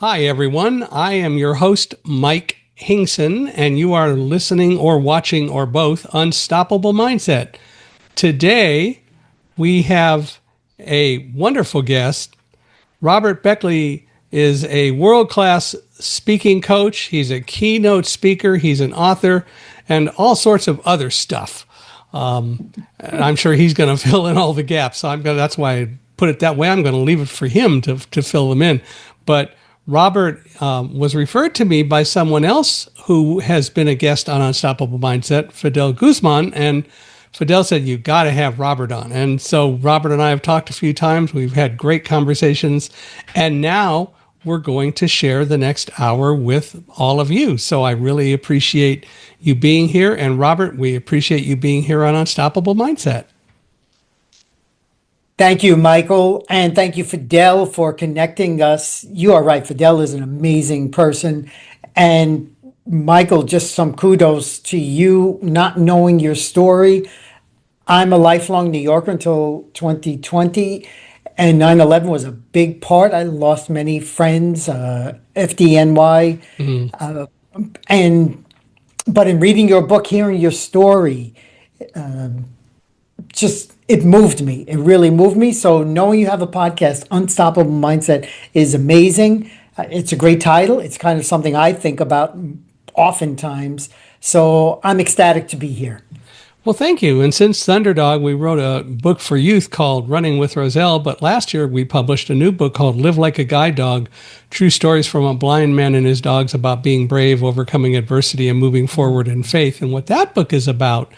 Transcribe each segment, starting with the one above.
Hi, everyone. I am your host, Mike Hingson, and you are listening or watching or both Unstoppable Mindset. Today, we have a wonderful guest. Robert Begley is a world-class speaking coach. He's a keynote speaker. He's an author and all sorts of other stuff. And I'm sure he's going to fill in all the gaps. That's why I put it that way. I'm going to leave it for him to fill them in. But Robert was referred to me by someone else who has been a guest on Unstoppable Mindset, Fidel Guzman, and Fidel said, you got to have Robert on. And so Robert and I have talked a few times. We've had great conversations. And now we're going to share the next hour with all of you. So I really appreciate you being here. And Robert, we appreciate you being here on Unstoppable Mindset. Thank you, Michael. And thank you, Fidel, for connecting us. You are right. Fidel is an amazing person. And Michael, just some kudos to you, not knowing your story. I'm a lifelong New Yorker until 2020, and 9/11 was a big part. I lost many friends, FDNY, and but in reading your book, hearing your story, just it moved me. It really moved me. So knowing you have a podcast, Unstoppable Mindset, is amazing. It's a great title. It's kind of something I think about oftentimes. So I'm ecstatic to be here. Well, thank you. And since Thunderdog, we wrote a book for youth called Running with Roselle. But last year, we published a new book called Live Like a Guide Dog, True Stories from a Blind Man and His Dogs about being brave, overcoming adversity, and moving forward in faith. And what that book is about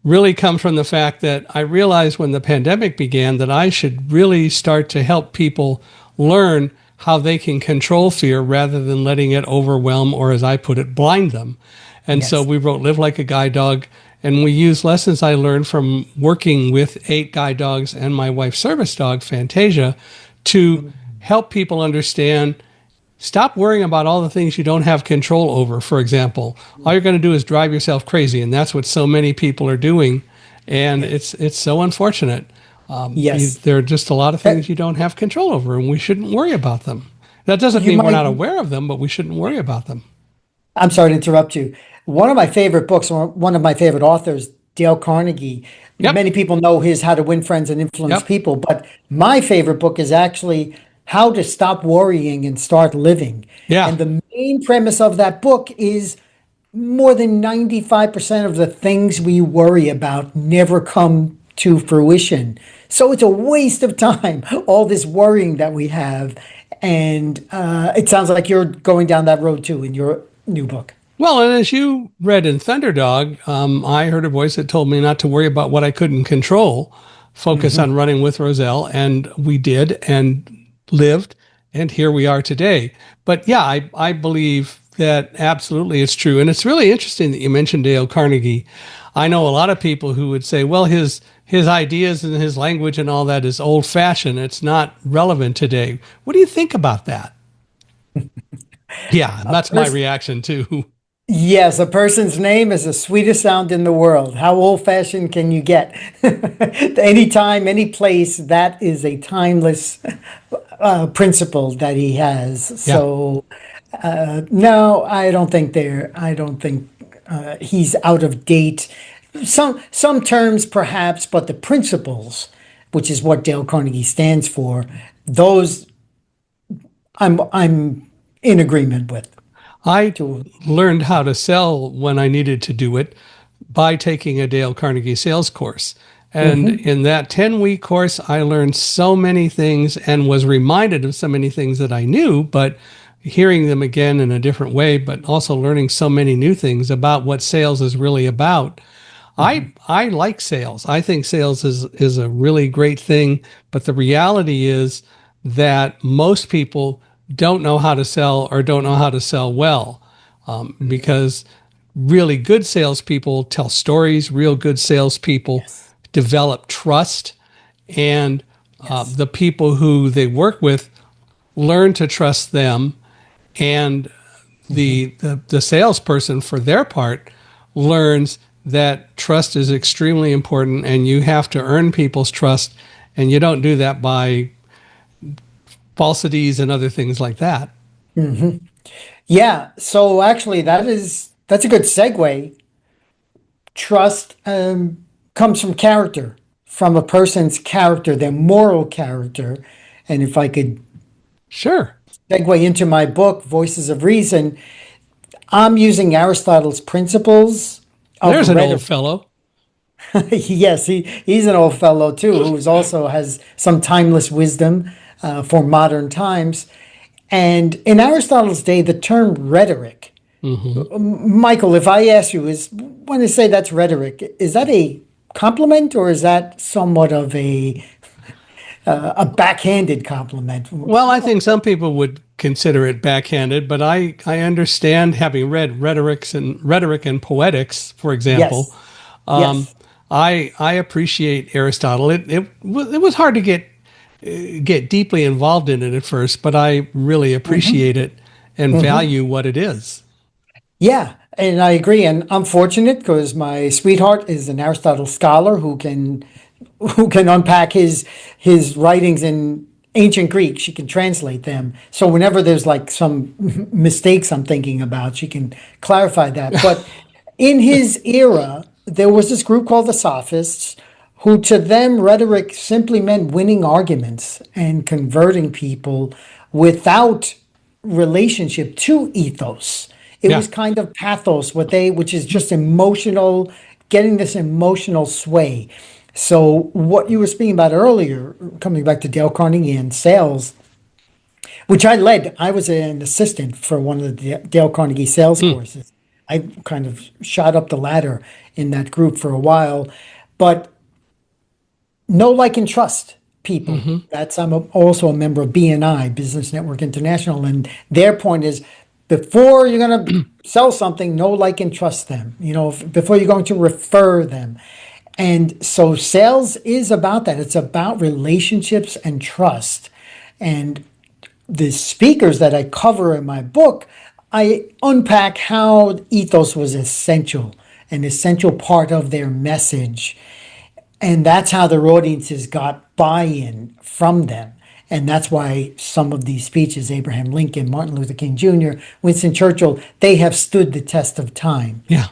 really comes from the fact that I realized when the pandemic began that I should really start to help people learn how they can control fear rather than letting it overwhelm or, as I put it, blind them. And so we wrote Live Like a Guide Dog, and we use lessons I learned from working with 8 guide dogs and my wife's service dog, Fantasia, to help people understand, stop worrying about all the things you don't have control over. For example, all you're going to do is drive yourself crazy, and that's what so many people are doing, and it's so unfortunate. There are just a lot of things you don't have control over, and we shouldn't worry about them. That doesn't mean we're not aware of them, but we shouldn't worry about them. I'm sorry to interrupt you. One of my favorite books, one of my favorite authors, Dale Carnegie. Many people know his How to Win Friends and Influence People, but my favorite book is actually How to Stop Worrying and Start Living. And the main premise of that book is more than 95% of the things we worry about never come to fruition. So it's a waste of time, all this worrying that we have. And it sounds like you're going down that road too in your new book. Well, and as you read in Thunderdog, I heard a voice that told me not to worry about what I couldn't control, focus on running with Roselle, and we did and lived, and here we are today. But yeah, I believe that absolutely it's true. And it's really interesting that you mentioned Dale Carnegie. I know a lot of people who would say, well, his ideas and his language and all that is old-fashioned. It's not relevant today. What do you think about that? Yeah, that's my reaction too. Yes, a person's name is the sweetest sound in the world. How old-fashioned can you get? Anytime, any place, that is a timeless principle that he has. So, no, I don't think he's out of date. Some terms perhaps, but the principles, which is what Dale Carnegie stands for, those I'm in agreement with. I learned how to sell when I needed to do it by taking a Dale Carnegie sales course. And in that 10-week course, I learned so many things and was reminded of so many things that I knew, but hearing them again in a different way, but also learning so many new things about what sales is really about. I like sales. I think sales is a really great thing, but the reality is that most people don't know how to sell or don't know how to sell well, because really good salespeople tell stories. Real good salespeople develop trust, and the people who they work with learn to trust them, and the salesperson, for their part, learns that trust is extremely important, and you have to earn people's trust, and you don't do that by falsities and other things like that. Yeah. So actually, that's a good segue. Trust comes from character, from a person's character, their moral character. And if I could Sure. segue into my book, Voices of Reason, I'm using Aristotle's principles of There's an old rhetoric. fellow. Yes, he's an old fellow too, who's also has some timeless wisdom for modern times. And in Aristotle's day, the term rhetoric, Hmm. Michael, if I ask you, is when I say that's rhetoric, is that a compliment or is that somewhat of a backhanded compliment? Well, I think some people would consider it backhanded, but I understand, having read rhetoric and poetics, for example. Yes, Um, yes. I appreciate Aristotle. It was hard to get deeply involved in it at first, but I really appreciate it and value what it is. Yeah, and I agree. And I'm fortunate because my sweetheart is an Aristotle scholar who can unpack his writings in ancient Greek. She can translate them. So whenever there's like some mistakes I'm thinking about, she can clarify that. But in his era, there was this group called the Sophists, who to them rhetoric simply meant winning arguments and converting people without relationship to ethos. It Yeah. was kind of pathos, which is just emotional, getting this emotional sway. So what you were speaking about earlier, coming back to Dale Carnegie and sales, which I led, I was an assistant for one of the Dale Carnegie sales Hmm. courses. I kind of shot up the ladder in that group for a while, but know, like, and trust people. Hmm. Also a member of BNI, Business Network International, and their point is before you're going to sell something, know, like, and trust them. Before you're going to refer them. And so sales is about that. It's about relationships and trust. And the speakers that I cover in my book, I unpack how ethos was essential, an essential part of their message, and that's how their audiences got buy-in from them. And that's why some of these speeches, Abraham Lincoln, Martin Luther King Jr., Winston Churchill, they have stood the test of time. Yeah.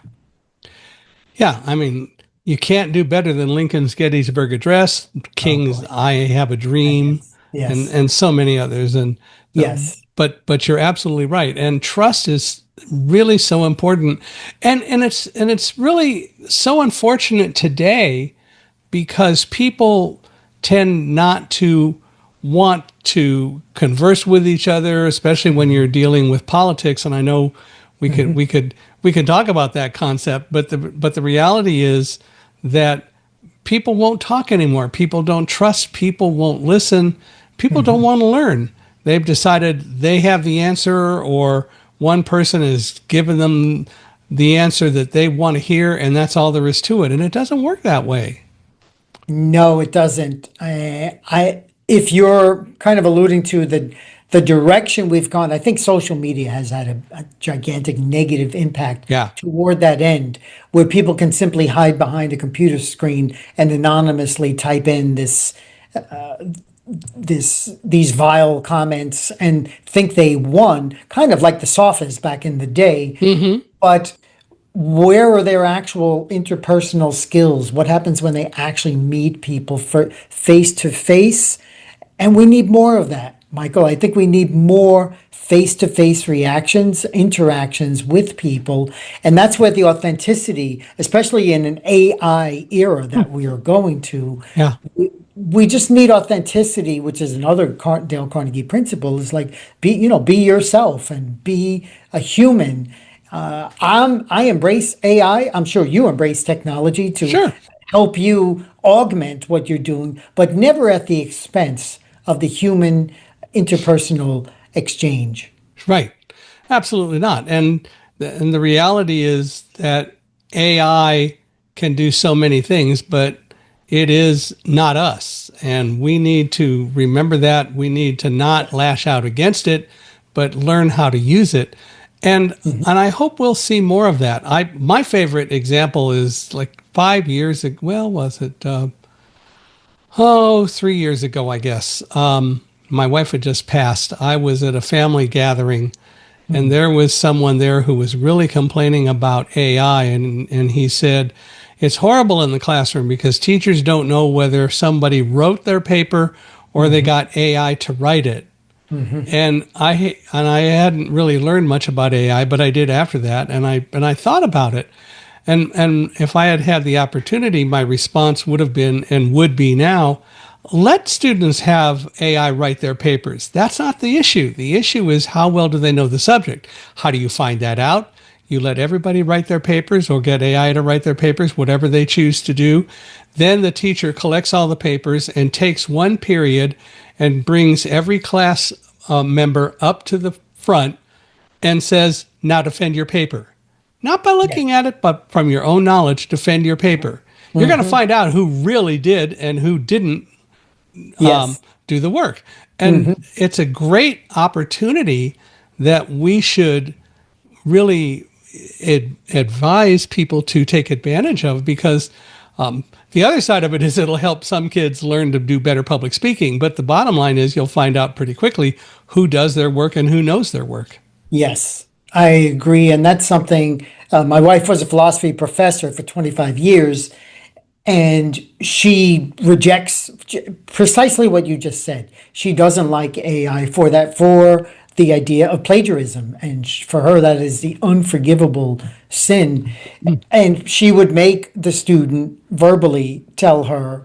Yeah. I mean, you can't do better than Lincoln's Gettysburg Address, Oh King's boy. I Have a Dream, Yes. and Yes. so many others. And Yes. but you're absolutely right. And trust is really so important. And it's really so unfortunate today because people tend not to want to converse with each other, especially when you're dealing with politics. And I know we could talk about that concept, but the reality is that people won't talk anymore. People don't trust. People won't listen. People don't want to learn. They've decided they have the answer, or one person has given them the answer that they want to hear, and that's all there is to it. And it doesn't work that way. No, it doesn't. If you're kind of alluding to the direction we've gone, I think social media has had a gigantic negative impact Yeah. toward that end, where people can simply hide behind a computer screen and anonymously type in these vile comments and think they won, kind of like the sophists back in the day. Hmm. But where are their actual interpersonal skills? What happens when they actually meet people for face to face? And we need more of that, Michael. I think we need more face to face reactions, interactions with people. And that's where the authenticity, especially in an AI era that we are going to, Yeah. we just need authenticity, which is another Dale Carnegie principle. Is like be yourself and be a human. I embrace AI. I'm sure you embrace technology to Sure. help you augment what you're doing, but never at the expense of the human interpersonal exchange. Right. Absolutely not. And the reality is that AI can do so many things, but it is not us. And we need to remember that. We need to not lash out against it, but learn how to use it. And I hope we'll see more of that. My favorite example is like 5 years ago. Well, was it? 3 years ago, I guess. my wife had just passed. I was at a family gathering, and Mm. there was someone there who was really complaining about AI, and he said, it's horrible in the classroom because teachers don't know whether somebody wrote their paper or they Mhm. got AI to write it. Mhm. And I hadn't really learned much about AI, but I did after that, and I thought about it. And if I had had the opportunity, my response would have been and would be now, let students have AI write their papers. That's not the issue. The issue is how well do they know the subject? How do you find that out? You let everybody write their papers or get AI to write their papers, whatever they choose to do. Then the teacher collects all the papers and takes one period and brings every class member up to the front and says, now defend your paper. Not by Yes. looking at it, but from your own knowledge, defend your paper. You're going to Mhm. find out who really did and who didn't Yes. do the work. And Mhm. it's a great opportunity that we should really advise people to take advantage of because the other side of it is it'll help some kids learn to do better public speaking. But the bottom line is you'll find out pretty quickly who does their work and who knows their work. Yes, I agree. And that's something, my wife was a philosophy professor for 25 years, and she rejects precisely what you just said. She doesn't like AI for that, for the idea of plagiarism. And for her, that is the unforgivable sin. And she would make the student verbally tell her,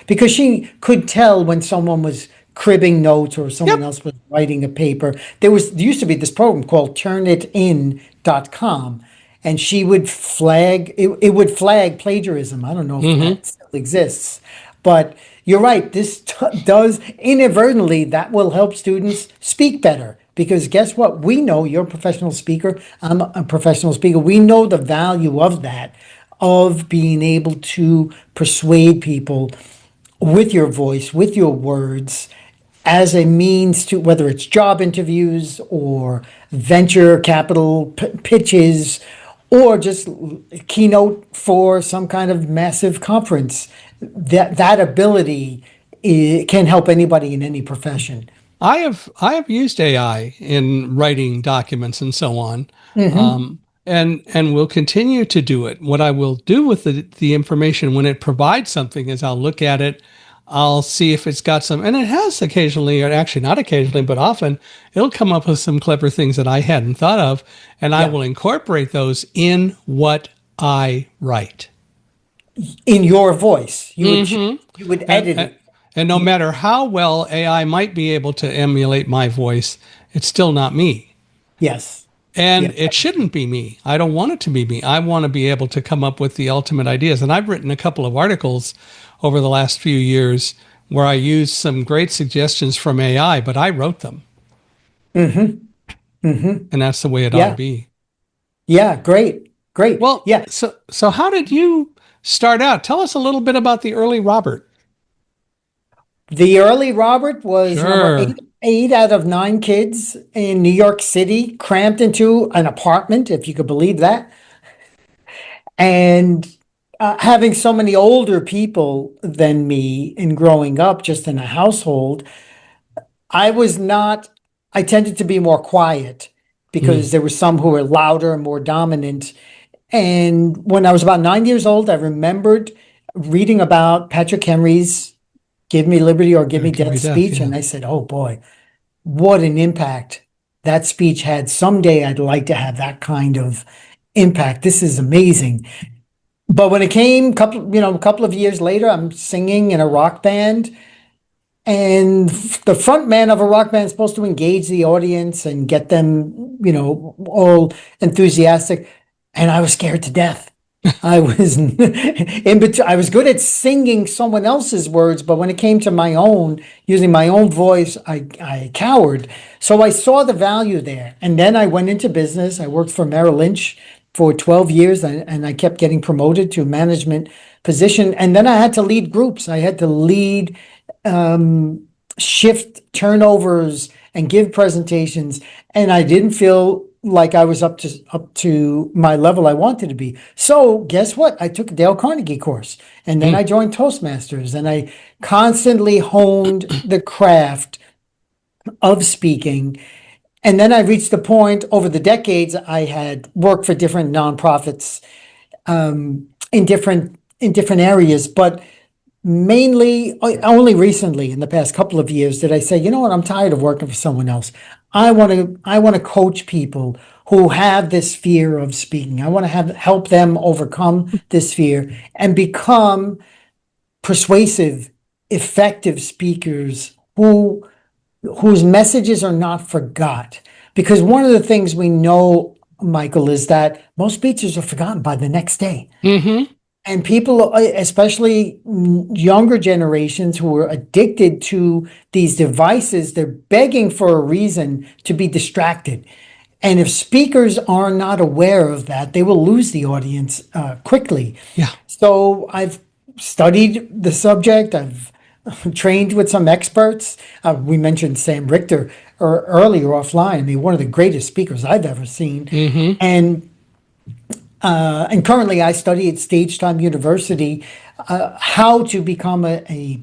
because she could tell when someone was cribbing notes or someone Yep. else was writing a paper. There used to be this program called turnitin.com, and she would it would flag plagiarism. I don't know if Mm-hmm. that still exists, but you're right. This does inadvertently, that will help students speak better, because guess what? We know you're a professional speaker. I'm a professional speaker. We know the value of that, of being able to persuade people with your voice, with your words, as a means to, whether it's job interviews or venture capital pitches, or just keynote for some kind of massive conference. That ability can help anybody in any profession. I have used AI in writing documents and so on, Hmm. and will continue to do it. What I will do with the information when it provides something is I'll look at it, I'll see if it's got some, and it has occasionally, or actually not occasionally, but often, it'll come up with some clever things that I hadn't thought of, and I Yeah, will incorporate those in what I write. in your voice, Mm-hmm. you would And, edit and it. and no You, matter how well AI might be able to emulate my voice, it's still not me. yes, And yes, it shouldn't be me. I don't want it to be me. I want to be able to come up with the ultimate ideas. And I've written a couple of articles over the last few years where I used some great suggestions from AI, but I wrote them. hmm, And that's the way it ought to yeah, be. yeah, great, great, Well, yeah. so how did you start out? Tell us a little bit about the early Robert. The early Robert was number Sure. eight out of nine kids in New York City, cramped into an apartment, if you could believe that. And having so many older people than me in growing up just in a household, I was not, I tended to be more quiet Mm, because there were some who were louder and more dominant. And when I was about 9 years old, I remembered reading about Patrick Henry's Give Me Liberty or Give Me give me Death death. speech. Yeah. And I said, oh boy, what an impact that speech had. Someday I'd like to have that kind of impact. This is amazing. But when it came a couple of years later, I'm singing in a rock band, and the front man of a rock band is supposed to engage the audience and get them, all enthusiastic. And I was scared to death. I was in between. I was good at singing someone else's words, but when it came to my own, using my own voice, I cowered. So I saw the value there. And then I went into business. I worked for Merrill Lynch for 12 years, and I kept getting promoted to a management position. And then I had to lead groups. I had to lead shift turnovers and give presentations, and I didn't feel like I was up to my level I wanted to be. So guess what? I took a Dale Carnegie course, and then Mm, I joined Toastmasters, and I constantly honed the craft of speaking. And then I reached the point over the decades, I had worked for different nonprofits in different areas, but mainly only recently in the past couple of years did I say, you know what, I'm tired of working for someone else. I want to coach people who have this fear of speaking. I want to have help them overcome this fear and become persuasive, effective speakers whose messages are not forgot. Because one of the things we know, Michael, is that most speeches are forgotten by the next day. Mm-hmm. And people, especially younger generations who are addicted to these devices, they're begging for a reason to be distracted. And if speakers are not aware of that, they will lose the audience quickly. Yeah. So I've studied the subject. I've trained with some experts. We mentioned Sam Richter earlier offline. I mean, one of the greatest speakers I've ever seen. Mm-hmm. And currently I study at Stage Time University how to become a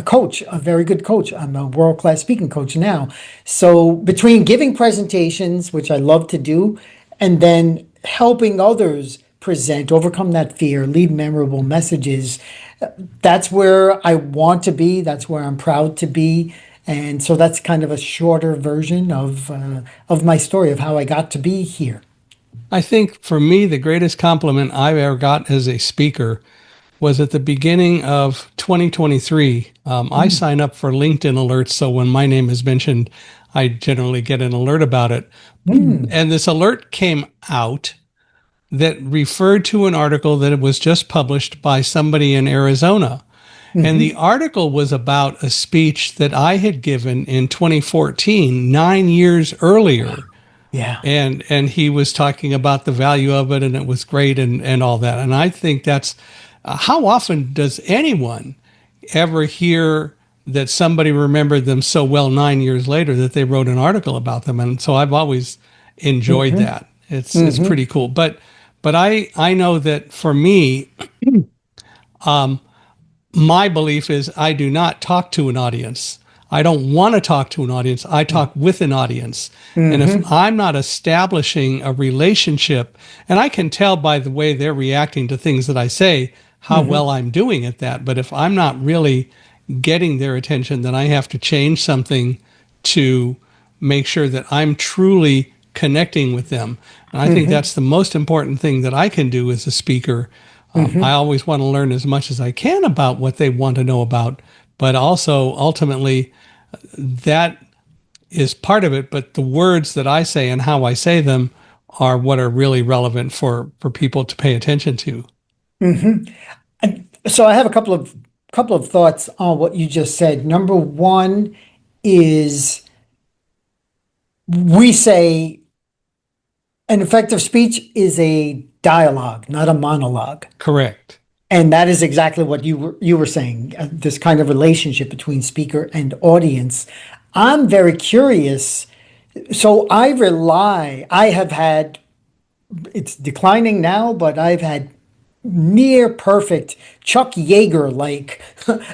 coach, a very good coach. I'm a world-class speaking coach now. So between giving presentations, which I love to do, and then helping others present, overcome that fear, lead memorable messages, that's where I want to be. That's where I'm proud to be. And so that's kind of a shorter version of my story of how I got to be here. I think for me, the greatest compliment I've ever got as a speaker was at the beginning of 2023. I sign up for LinkedIn alerts, so when my name is mentioned, I generally get an alert about it. Mm. And this alert came out that referred to an article that was just published by somebody in Arizona. And the Hmm. article was about a speech that I had given in 2014, 9 years earlier. Yeah. And he was talking about the value of it, and it was great, and all that. And I think that's how often does anyone ever hear that somebody remembered them so well 9 years later that they wrote an article about them? And so I've always enjoyed Hmm. that. It's Hmm. pretty cool. But I know that for me, my belief is I do not talk to an audience. I don't want to talk to an audience. I talk with an audience. And if Hmm. I'm not establishing a relationship, and I can tell by the way they're reacting to things that I say how Hmm. well I'm doing at that. But if I'm not really getting their attention, then I have to change something to make sure that I'm truly connecting with them. And I think Hmm. that's the most important thing that I can do as a speaker. I Hmm. always want to learn as much as I can about what they want to know about, but also ultimately that is part of it. But the words that I say and how I say them are what are really relevant for people to pay attention to. Hmm. And so I have a couple of thoughts on what you just said. Number one is we say an effective speech is a dialogue, not a monologue. Correct. And that is exactly what you were saying, this kind of relationship between speaker and audience. I'm very curious. So I have had, it's declining now, but I've had near perfect Chuck Yeager like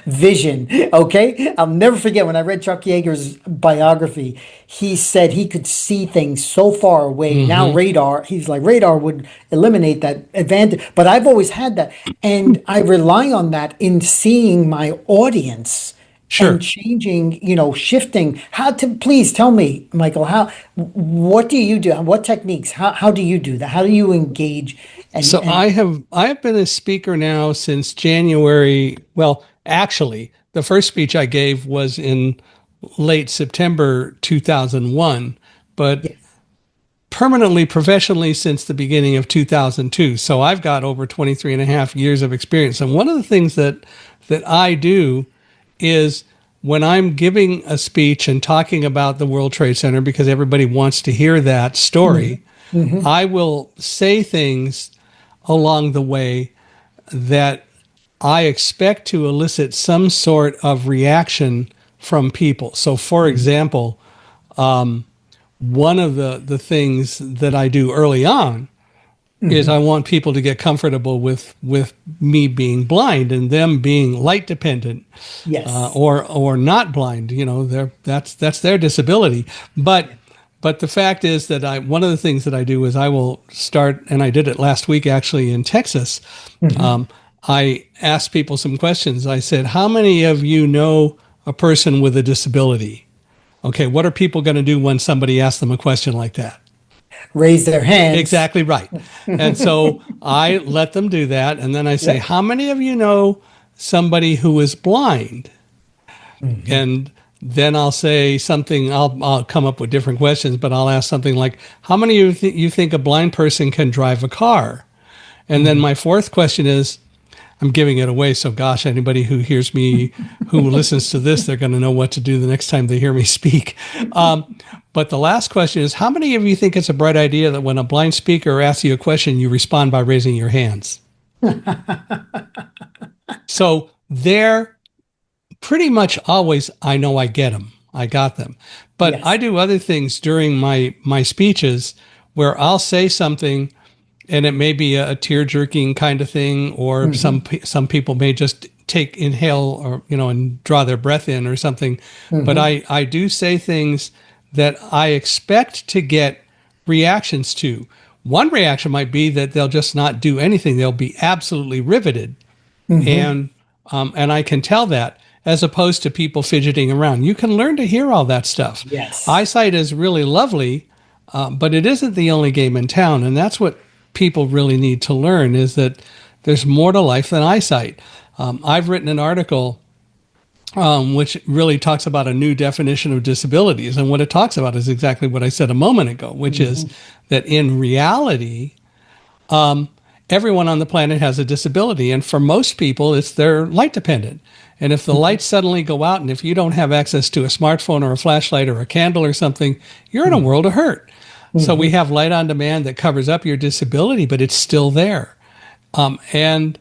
vision. Okay. I'll never forget when I read Chuck Yeager's biography. He said he could see things so far away. Now, Mm-hmm. he's like, radar would eliminate that advantage. But I've always had that. And I rely on that in seeing my audience and Sure. changing, shifting. How to, please tell me, Michael, what do you do? What techniques? How do you do that? How do you engage So and I have been a speaker now since January. Well, actually, the first speech I gave was in late September 2001, but yes. permanently professionally since the beginning of 2002. So I've got over 23 and a half years of experience. And one of the things that I do is when I'm giving a speech and talking about the World Trade Center, because everybody wants to hear that Hmm. story, Hmm. I will say things along the way that I expect to elicit some sort of reaction from people. So, for example, one of the things that I do early on is I want people to get comfortable with me being blind and them being light dependent, Yes. or not blind. You know, that's their disability. But the fact is that one of the things that I do is I will start, and I did it last week actually in Texas. I asked people some questions. I said, "How many of you know a person with a disability?" Okay, what are people going to do when somebody asks them a question like that? Raise their hands. Exactly right. And so I let them do that. And then I say, Yep. how many of you know somebody who is blind? And then I'll say something, I'll come up with different questions, but I'll ask something like, how many of you think a blind person can drive a car? And then my fourth question is, I'm giving it away. So gosh, anybody who hears me, who listens to this, they're going to know what to do the next time they hear me speak. But the last question is, how many of you think it's a bright idea that when a blind speaker asks you a question, you respond by raising your hands? So they're pretty much always, I know I get them. I got them. But Yes. I do other things during my speeches where I'll say something and it may be a tear-jerking kind of thing, or some people may just inhale, or and draw their breath in or something. But I do say things that I expect to get reactions to. One reaction might be that they'll just not do anything; they'll be absolutely riveted, and I can tell that, as opposed to people fidgeting around. You can learn to hear all that stuff. Yes. Eyesight is really lovely, but it isn't the only game in town, and that's what people really need to learn, is that there's more to life than eyesight. I've written an article which really talks about a new definition of disabilities, and what it talks about is exactly what I said a moment ago, which is that in reality, everyone on the planet has a disability, and for most people, it's they're light dependent. And if the lights suddenly go out, and if you don't have access to a smartphone or a flashlight or a candle or something, you're in a world of hurt. So we have light on demand that covers up your disability, but it's still there. And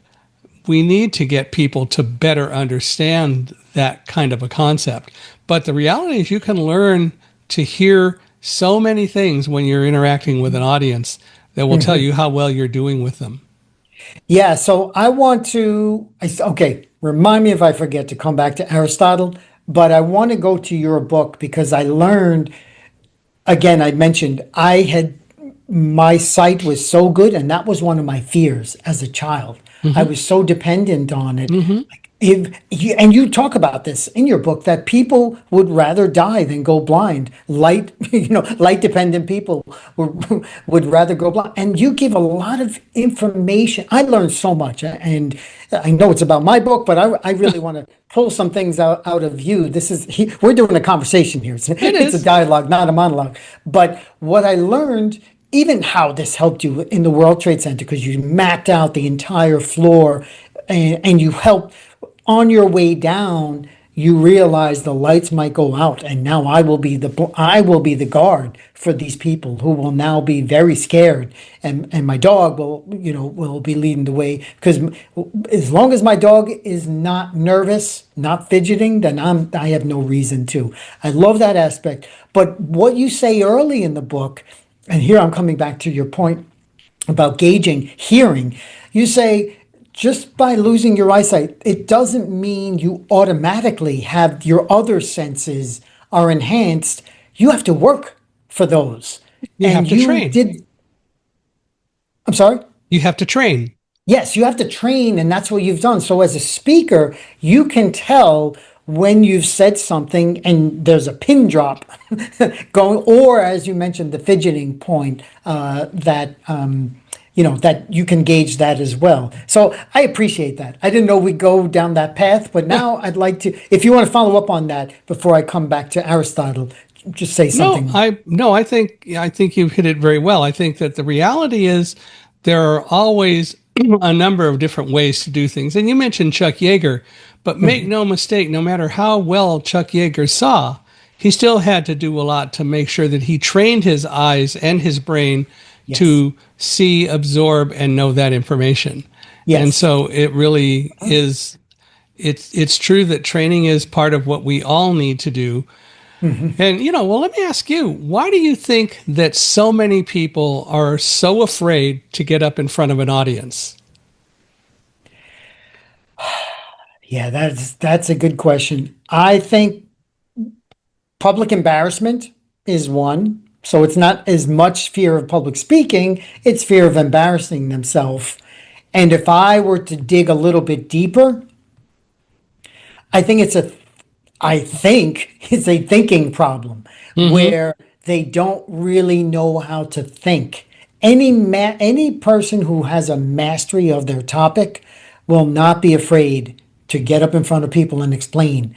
we need to get people to better understand that kind of a concept. But the reality is you can learn to hear so many things when you're interacting with an audience that will tell you how well you're doing with them. Yeah, so I want to, okay, remind me if I forget to come back to Aristotle, but I want to go to your book because I learned, again, I mentioned my sight was so good, and that was one of my fears as a child. I was so dependent on it. Like, and you talk about this in your book, that people would rather die than go blind. Light dependent people would rather go blind. And you give a lot of information. I learned so much, and I know it's about my book, but I really want to pull some things out of you. We're doing a conversation here. It's a dialogue, not a monologue. But what I learned, even how this helped you in the World Trade Center, because you mapped out the entire floor, and you helped on your way down. You realize the lights might go out, and now I will be the guard for these people who will now be very scared, and my dog will be leading the way, because as long as my dog is not nervous, not fidgeting, then I have no reason to. I love that aspect. But what you say early in the book, and here I'm coming back to your point about gauging hearing, you say, just by losing your eyesight, it doesn't mean you automatically have your other senses are enhanced. You have to work for those. You have to train. I'm sorry? You have to train. Yes, you have to train, and that's what you've done. So as a speaker, you can tell when you've said something and there's a pin drop going, or as you mentioned, the fidgeting point, that you can gauge that as well. So I appreciate that. I didn't know we'd go down that path, but now I'd like to, if you want to follow up on that before I come back to Aristotle, just say something. I think you've hit it very well. I think that the reality is there are always a number of different ways to do things. And you mentioned Chuck Yeager, but make no mistake, no matter how well Chuck Yeager saw, he still had to do a lot to make sure that he trained his eyes and his brain to see, absorb, and know that information. Yes. And so it really is, it's true that training is part of what we all need to do. Mhm. And, well, let me ask you, why do you think that so many people are so afraid to get up in front of an audience? Yeah, that's a good question. I think public embarrassment is one. So it's not as much fear of public speaking, it's fear of embarrassing themselves. And if I were to dig a little bit deeper, I think it's a I think it's a thinking problem Mm-hmm. where they don't really know how to think. Any person who has a mastery of their topic will not be afraid to get up in front of people and explain.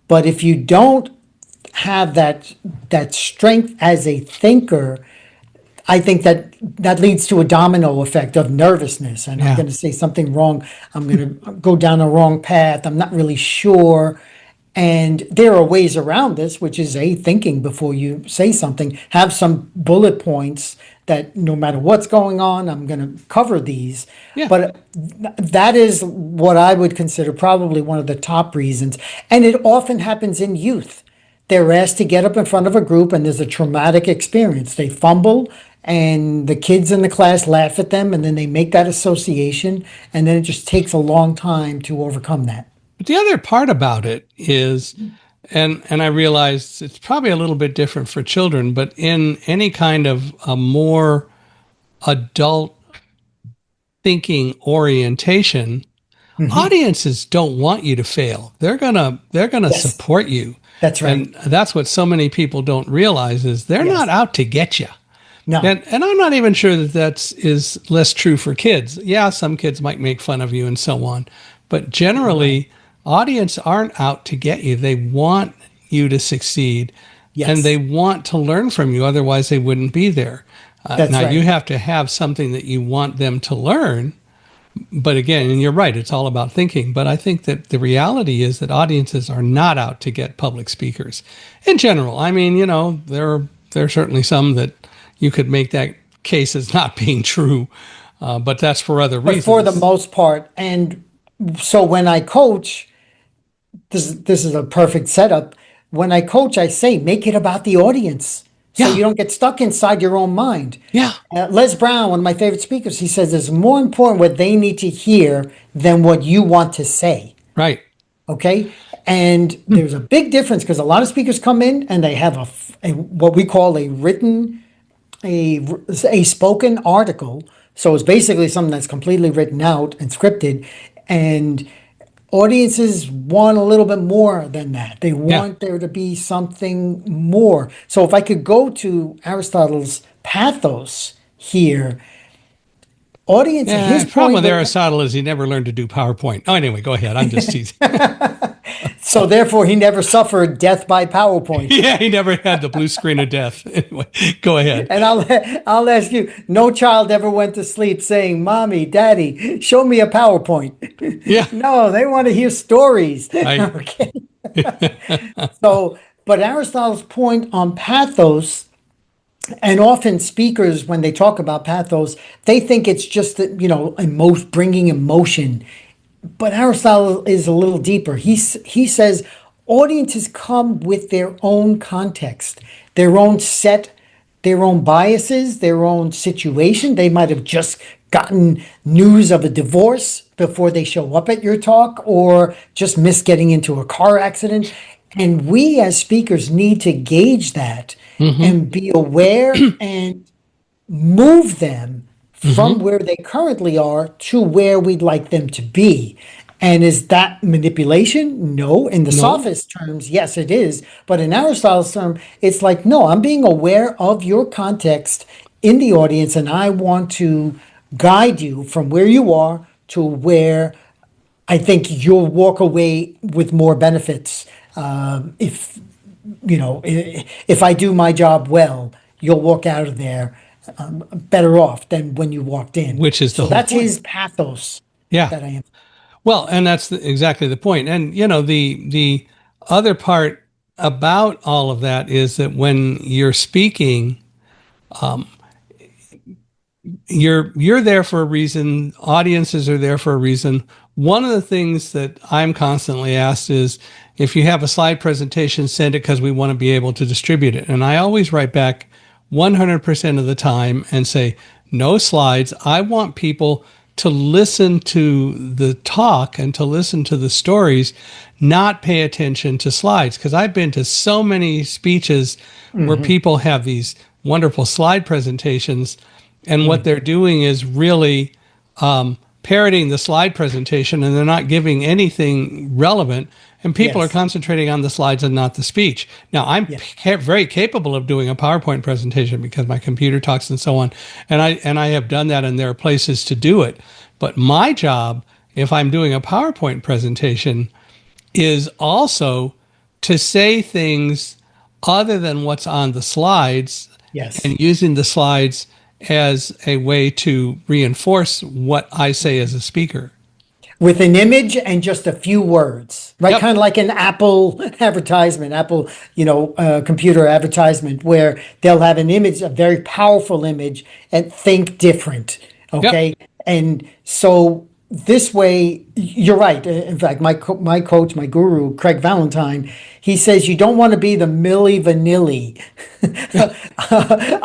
But if you don't have that strength as a thinker, I think that leads to a domino effect of nervousness. And I'm Yeah. going to say something wrong. I'm going to go down a wrong path. I'm not really sure. And there are ways around this, which is a thinking before you say something. Have some bullet points that no matter what's going on, I'm going to cover these. Yeah. But that is what I would consider probably one of the top reasons. And it often happens in youth. They're asked to get up in front of a group and there's a traumatic experience. They fumble and the kids in the class laugh at them and then they make that association and then it just takes a long time to overcome that. But the other part about it is, and I realize it's probably a little bit different for children, but in any kind of a more adult thinking orientation, Hmm. audiences don't want you to fail. They're gonna Yes, support you. that's right. And that's what so many people don't realize is they're not Yes. out to get you. No, And I'm not even sure that that's is less true for kids. Yeah, some kids might make fun of you and so on, but right. generally, audience aren't out to get you. They want you to succeed, and they Yes, want to learn from you. Otherwise, they wouldn't be there. that's Now, you right. have to have something that you want them to learn. But again, and you're right, it's all about thinking. But I think that the reality is that audiences are not out to get public speakers in general. I mean, there are certainly some that you could make that case as not being true, but that's for other But for the reasons. most part, and so when I coach, this is a perfect setup. When I coach, I say make it about the audience, so Yeah, you don't get stuck inside your own mind. yeah, Les Brown, one of my favorite speakers, he says it's more important what they need to hear than what you want to say. right. Okay. And there's a big difference because a lot of speakers come in and they have a what we call a written, a, a spoken article. So it's basically something that's completely written out and scripted. And audiences want a little bit more than that. They Yeah. want there to be something more. So if I could go to Aristotle's pathos here, audience, Yeah, his the problem point with with Aristotle is he never learned to do PowerPoint. Oh, anyway, go ahead. I'm just teasing. so therefore he never suffered death by PowerPoint. Yeah, he never had the blue screen of death. Anyway, go ahead. And I'll ask you, no child ever went to sleep saying, "Mommy, Daddy, show me a PowerPoint." Yeah, No, they want to hear stories. right. Okay. So, but Aristotle's point on pathos, and often speakers, when they talk about pathos, they think it's just that, bringing emotion. But Aristotle is a little deeper. He says audiences come with their own context, their own set, their own biases, their own situation. They might have just gotten news of a divorce before they show up at your talk, or just missed getting into a car accident. And we as speakers need to gauge that Mm-hmm. and be aware and move them from Mm-hmm. where they currently are to where we'd like them to be. And is that manipulation? No. In the No. sophist terms, yes, it is. But in Aristotle's term, it's like, no, I'm being aware of your context in the audience, and I want to guide you from where you are to where I think you'll walk away with more benefits. If if I do my job well, you'll walk out of there better off than when you walked in. Which is the So whole that's point. his pathos Yeah. that I am. Well, and that's exactly the point. And the other part about all of that is that when you're speaking, you're there for a reason. Audiences are there for a reason. One of the things that I'm constantly asked is if you have a slide presentation, send it because we want to be able to distribute it. And I always write back 100% of the time and say, no slides. I want people to listen to the talk and to listen to the stories, not pay attention to slides. Because I've been to so many speeches where people have these wonderful slide presentations, and what they're doing is really parroting the slide presentation, and they're not giving anything relevant. And people are Yes. concentrating on the slides and not the speech. Now, I'm very capable of doing a PowerPoint presentation because my computer talks and so on, and I have done that, and there are places to do it. But my job, if I'm doing a PowerPoint presentation, is also to say things other than what's on the slides, Yes. and using the slides as a way to reinforce what I say as a speaker. With an image and just a few words, right? Yep. Kind of like an Apple advertisement, Apple, computer advertisement, where they'll have an image, a very powerful image, and think different. Yep. Okay. And so this way, you're right. In fact, my coach, my guru, Craig Valentine, he says you don't want to be the Milli Vanilli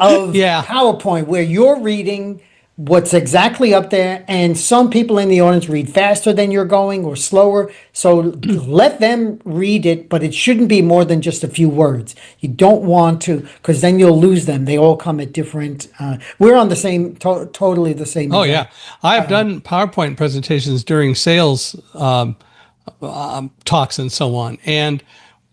of Yeah. PowerPoint, where you're reading what's exactly up there, and some people in the audience read faster than you're going or slower. So let them read it, but it shouldn't be more than just a few words. You don't want to, because then you'll lose them. They all come at different. We're on the same, totally the same. Oh, yeah. I've done PowerPoint presentations during sales talks and so on. And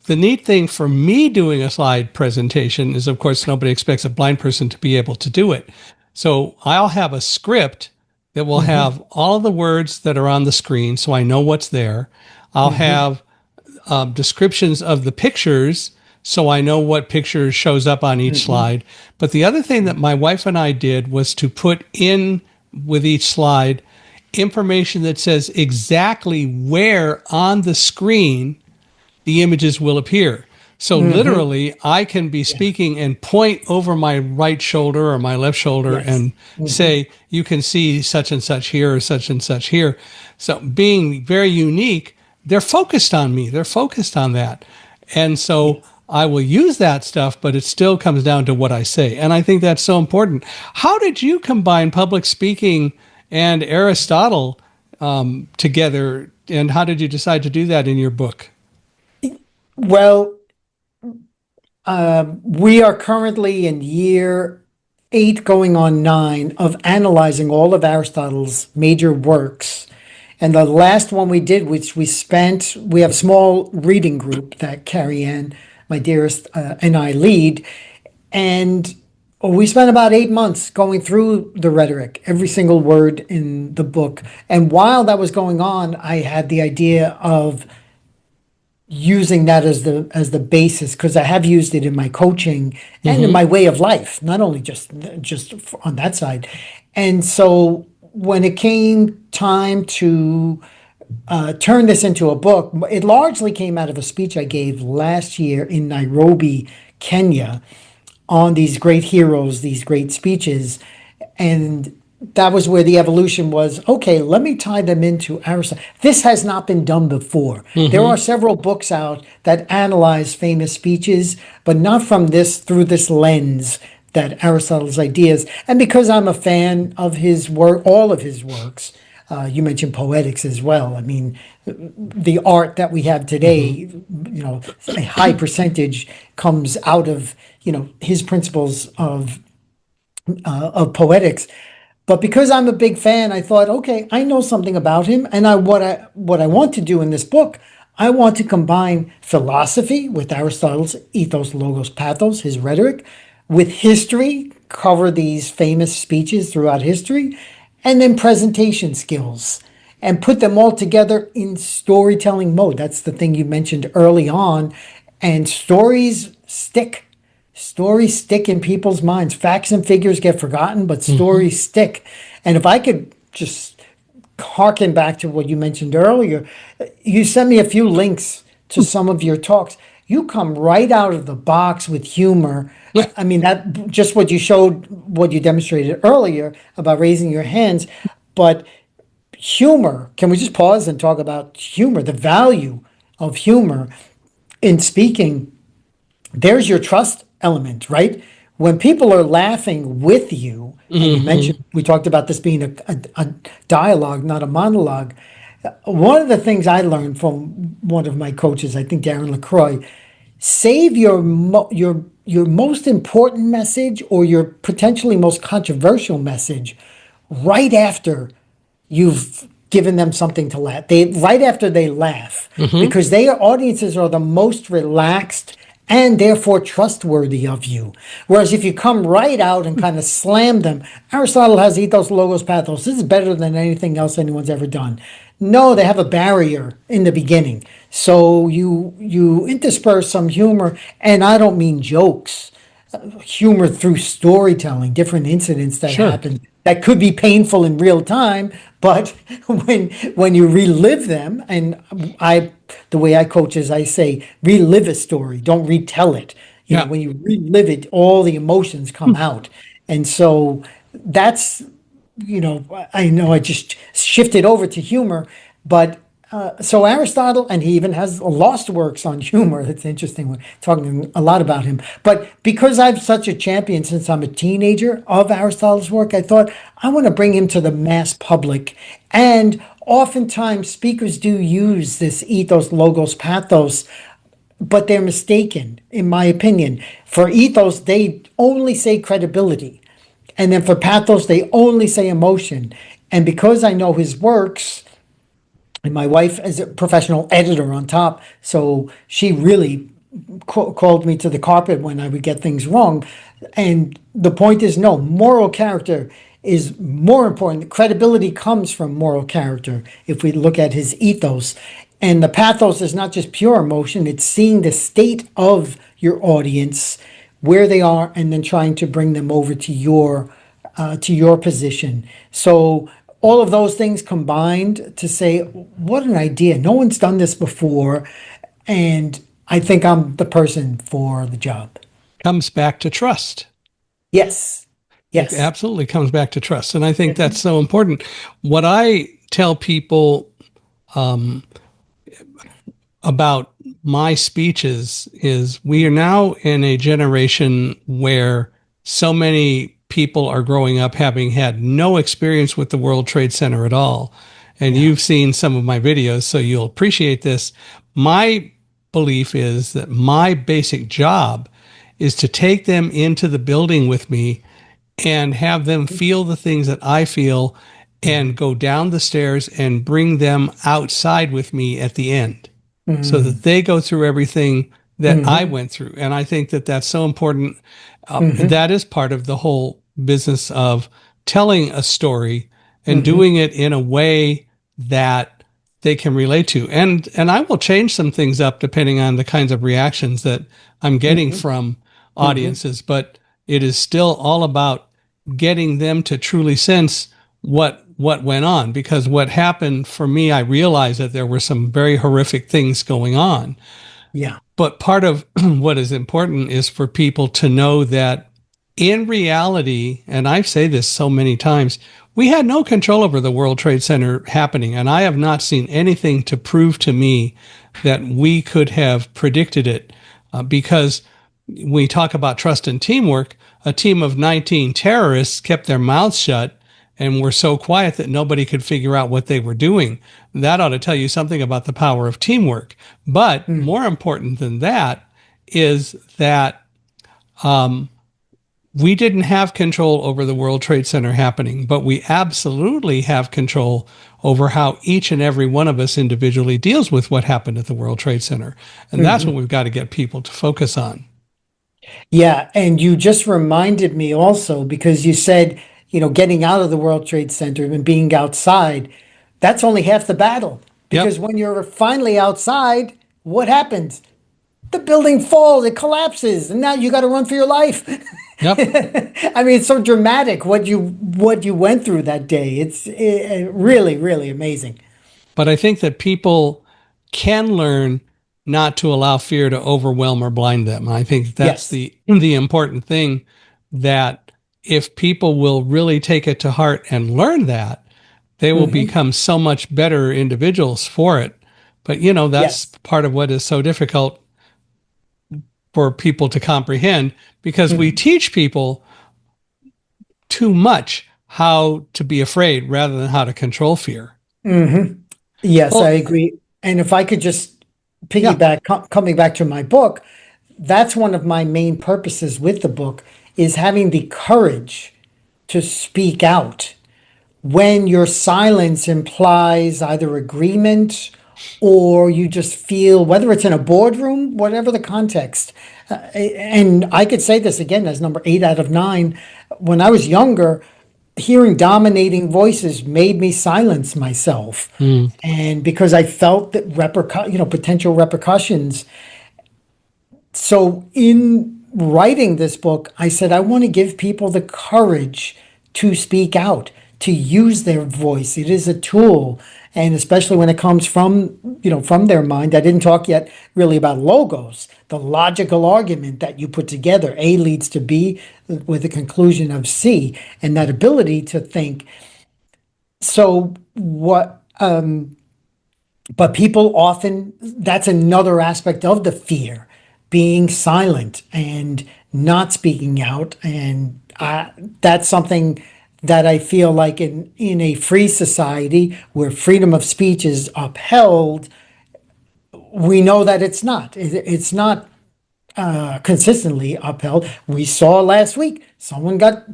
the neat thing for me doing a slide presentation is, of course, nobody expects a blind person to be able to do it. So I'll have a script that will have all of the words that are on the screen, so I know what's there. I'll have descriptions of the pictures, so I know what picture shows up on each slide. But the other thing that my wife and I did was to put in with each slide information that says exactly where on the screen the images will appear. So literally, I can be speaking and point over my right shoulder or my left shoulder and say, you can see such and such here or such and such here. So being very unique, they're focused on me. They're focused on that. And so I will use that stuff, but it still comes down to what I say. And I think that's so important. How did you combine public speaking and Aristotle together? And how did you decide to do that in your book? Well, we are currently in year 8, going on 9, of analyzing all of Aristotle's major works. And the last one we did, which we have a small reading group that Carrie Ann, my dearest, and I lead. And we spent about 8 months going through the rhetoric, every single word in the book. And while that was going on, I had the idea of using that as the basis, because I have used it in my coaching and in my way of life, not only just on that side. And so when it came time to turn this into a book, it largely came out of a speech I gave last year in Nairobi, Kenya, on these great heroes, these great speeches. And that was where the evolution was. Okay, let me tie them into Aristotle. This has not been done before. There are several books out that analyze famous speeches, but not from through this lens, that Aristotle's ideas. And because I'm a fan of his work, all of his works, you mentioned poetics as well. I mean, the art that we have today, a high percentage comes out of, his principles of poetics. But because I'm a big fan, I thought, okay, I know something about him, and what I want to do in this book, I want to combine philosophy with Aristotle's ethos, logos, pathos, his rhetoric, with history, cover these famous speeches throughout history, and then presentation skills, and put them all together in storytelling mode. That's the thing you mentioned early on, and stories stick. Stories stick in people's minds. Facts and figures get forgotten, but stories stick. And if I could just harken back to what you mentioned earlier, you sent me a few links to some of your talks. you come right out of the box with humor. Yeah. I mean, that just what you showed, what you demonstrated earlier about raising your hands, but humor. Can we just pause and talk about humor, the value of humor in speaking? There's your trust element, right? When people are laughing with you, and you mentioned, Hmm. we talked about this being a dialogue, not a monologue. One of the things I learned from one of my coaches, I think Darren LaCroix, save your most important message or your potentially most controversial message right after you've given them something to laugh. They right after they laugh, Hmm. because their audiences are the most relaxed and therefore trustworthy of you. Whereas if you come right out and kind of slam them, Aristotle has ethos, logos, pathos. This is better than anything else anyone's ever done. No, they have a barrier in the beginning. So you intersperse some humor, and I don't mean jokes, humor through storytelling, different incidents that Sure. happen that could be painful in real time, but when you relive them, and I the way I coach is I say relive a story, don't retell it. You know, Yeah. when you relive it, all the emotions come out. And so that's, I know I just shifted over to humor, but so Aristotle, and he even has lost works on humor. That's interesting. We're talking a lot about him. But because I'm such a champion since I'm a teenager of Aristotle's work, I thought I want to bring him to the mass public. And oftentimes speakers do use this ethos, logos, pathos, but they're mistaken, in my opinion. For ethos, they only say credibility. And then for pathos, they only say emotion. And because I know his works, and my wife is a professional editor on top, so she really called me to the carpet when I would get things wrong. And the point is, no, moral character is more important. Credibility comes from moral character if we look at his ethos. And the pathos is not just pure emotion, it's seeing the state of your audience, where they are, and then trying to bring them over to your position. So all of those things combined to say, what an idea. No one's done this before. And I think I'm the person for the job. Comes back to trust. Yes. It Yes. absolutely comes back to trust. And I think that's Mhm. so important. What I tell people about my speeches is we are now in a generation where so many people are growing up having had no experience with the World Trade Center at all. And Yeah. you've seen some of my videos, so you'll appreciate this. My belief is that my basic job is to take them into the building with me and have them feel the things that I feel and go down the stairs and bring them outside with me at the end so that Mm-hmm. they go through everything that I Mm-hmm. went through. And I think that that's so important. Mm-hmm. That is part of the whole business of telling a story and Mm-hmm. doing it in a way that they can relate to. And I will change some things up depending on the kinds of reactions that I'm getting Mm-hmm. from Mm-hmm. audiences, but it is still all about getting them to truly sense what went on, because what happened for me, I realized that there were some very horrific things going on. Yeah. But part of what is important is for people to know that in reality, and I say this so many times, we had no control over the World Trade Center happening. And I have not seen anything to prove to me that we could have predicted it, because we talk about trust and teamwork. A team of 19 terrorists kept their mouths shut and were so quiet that nobody could figure out what they were doing. That ought to tell you something about the power of teamwork. But Mm. more important than that is that we didn't have control over the World Trade Center happening, but we absolutely have control over how each and every one of us individually deals with what happened at the World Trade Center. And that's what Mm-hmm. we've got to get people to focus on. Yeah, and you just reminded me also because you said, getting out of the World Trade Center and being outside, that's only half the battle. Yep. Because when you're finally outside, what happens? The building falls, it collapses, and now you got to run for your life. Yep. I mean, it's so dramatic what you went through that day. It's really, really amazing. But I think that people can learn not to allow fear to overwhelm or blind them. And I think that's Yes. the important thing, that if people will really take it to heart and learn that, they will Hmm. become so much better individuals for it. But that's Yes. part of what is so difficult for people to comprehend, because we Mhm. teach people too much how to be afraid rather than how to control fear. Hmm. Yes, I Well, agree. And if I could just yeah. piggyback, coming back to my book, that's one of my main purposes with the book is having the courage to speak out when your silence implies either agreement or you just feel, whether it's in a boardroom, whatever the context. And I could say this again as number 8 out of 9. When I was younger, hearing dominating voices made me silence myself. Mm. And because I felt that potential repercussions. So in writing this book, I said I want to give people the courage to speak out, to use their voice. It is a tool, and especially when it comes from their mind. I didn't talk yet really about logos, the logical argument that you put together. A leads to B with a conclusion of C, and that ability to think. So what but people often, that's another aspect of the fear, being silent and not speaking out. And that's something that I feel like in a free society where freedom of speech is upheld, we know that it's not consistently upheld. We saw last week someone got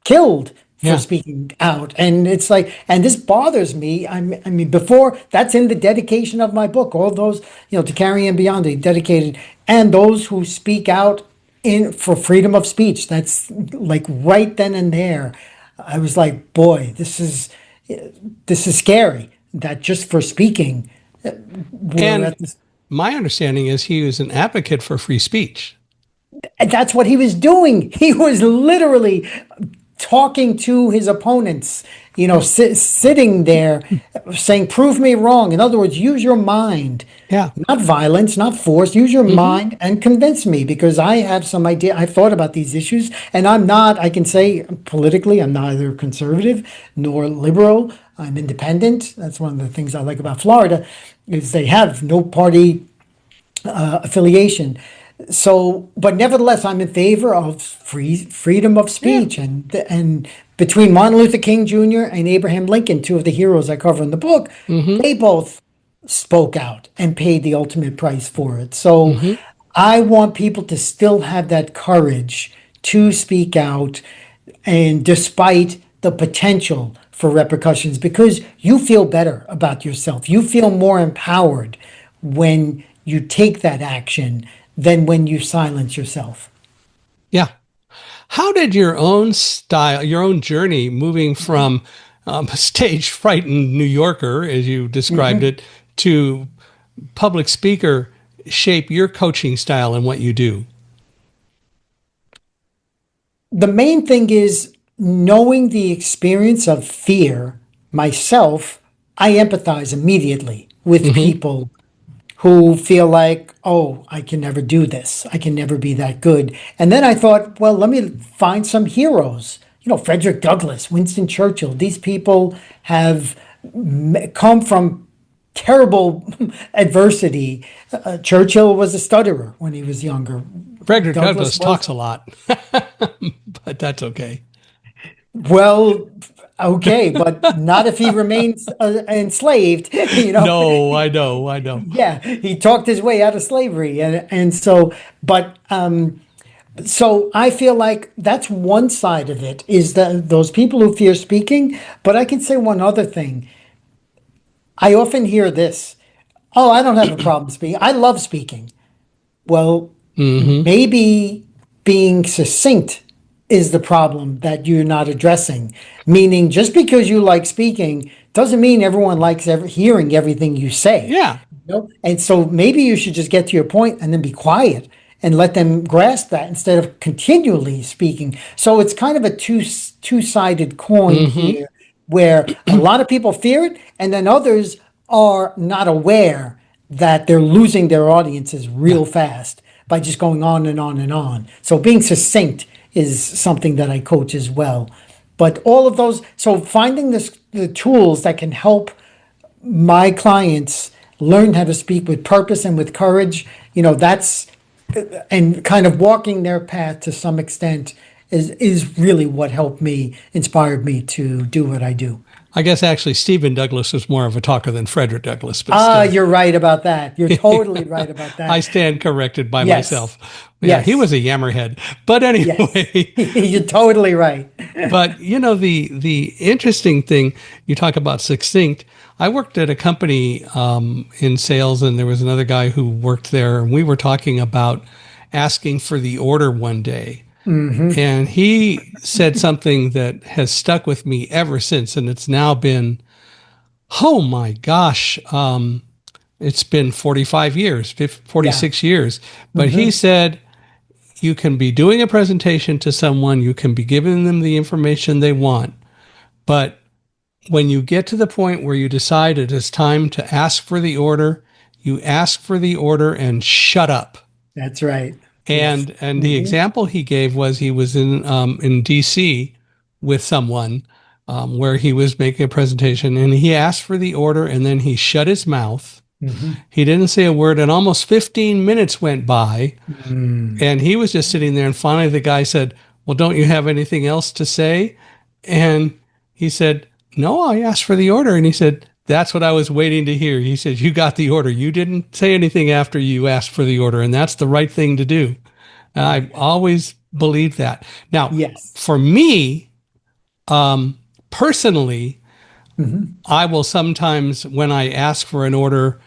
killed for Yeah. speaking out, and it's like, and this bothers me. I mean, before that's in the dedication of my book. All those, to carry and beyond, the dedicated, and those who speak out in for freedom of speech. That's like right then and there. I was like, boy, this is scary. That just for speaking, we're And at this. my understanding is he was an advocate for free speech. And that's what he was doing. He was literally talking to his opponents, Yeah. sitting there saying, prove me wrong. In other words, use your mind, Yeah. not violence, not force. Use your Hmm. mind and convince me because I have some idea. I've thought about these issues and I can say politically, I'm neither conservative nor liberal. I'm independent. That's one of the things I like about Florida is they have no party affiliation. So, but nevertheless, I'm in favor of freedom of Yeah. speech, and between Martin Luther King Jr. and Abraham Lincoln, two of the heroes I cover in the book, Hmm. they both spoke out and paid the ultimate price for it. So, Hmm. I want people to still have that courage to speak out, and despite the potential for repercussions, because you feel better about yourself, you feel more empowered when you take that action than when you silence yourself. Yeah. How did your own style, your own journey moving from a stage frightened New Yorker, as you described Mhm. it, to public speaker shape your coaching style and what you do? The main thing is knowing the experience of fear myself. I empathize immediately with Hmm. people who feel like, oh, I can never do this. I can never be that good. And then I thought, well, let me find some heroes. Frederick Douglass, Winston Churchill. These people have come from terrible adversity. Churchill was a stutterer when he was younger. Frederick Douglass Douglass talks was. a lot, but that's okay. Well, okay, but not if he remains enslaved, No, I know, I know. Yeah, he talked his way out of slavery, and so, but so I feel like that's one side of it is that those people who fear speaking. But I can say one other thing. I often hear this: "Oh, I don't have a problem speaking. I love speaking." Well, Hmm. maybe being succinct is the problem that you're not addressing. Meaning, just because you like speaking doesn't mean everyone likes hearing everything you say. Yeah. And so maybe you should just get to your point and then be quiet and let them grasp that instead of continually speaking. So it's kind of a two-sided coin Hmm. here, where a lot of people fear it, and then others are not aware that they're losing their audiences real fast by just going on and on and on. So being succinct is something that I coach as well. But all of those, so finding the tools that can help my clients learn how to speak with purpose and with courage, that's, and kind of walking their path to some extent is really what helped me, inspired me to do what I do. I guess actually Stephen Douglas was more of a talker than Frederick Douglass, but Ah, still. you're right about that. You're totally right about I that. stand corrected by Yes. myself. Yeah, he was Yes. a yammerhead. But Yes. anyway, You're totally right. but the interesting thing, you talk about succinct. I worked at a company in sales, and there was another guy who worked there, and we were talking about asking for the order one day. And he said something that has stuck with me ever since, and it's now been, oh my gosh, it's been 45 years, Yeah. 46 years. But he said, you can be doing a presentation to someone, you can be giving them the information they want, but when you get to the point where you decide it is time to ask for the order, you ask for the order and shut up. That's right. Yes. And the example he gave was he was in D.C. with someone where he was making a presentation, and he asked for the order, and then he shut his mouth. He didn't say a word, and almost 15 minutes went by, and he was just sitting there. And finally, the guy said, "Well, don't you have anything else to say?" And he said, "No, I asked for the order." And he said, "That's what I was waiting to hear." He said, "You got the order. You didn't say anything after you asked for the order, and that's the right thing to do." And I always believed that. Now, Yes. for me, personally, I will sometimes, when I ask for an order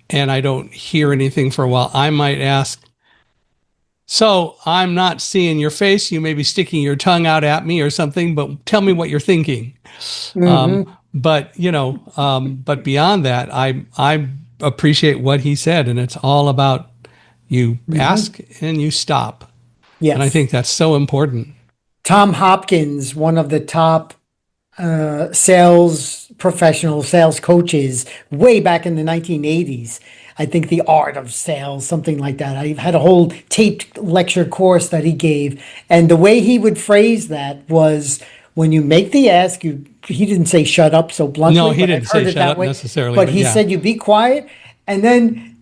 and I don't hear anything for a while, I might ask, "So I'm not seeing your face. You may be sticking your tongue out at me or something, but tell me what you're thinking." But but beyond that, I appreciate what he said, and it's all about you ask and you stop, and I Yes. think that's so important. Tom Hopkins, one of the top sales professional sales coaches way back in the 1980s. I think The Art of Sales, something like that. I had a whole taped lecture course that he gave. And the way he would phrase that was when you make the ask, he didn't say shut up so bluntly, No, he but I've didn't say heard it shut that up way. necessarily, But but he yeah, said you be quiet. And then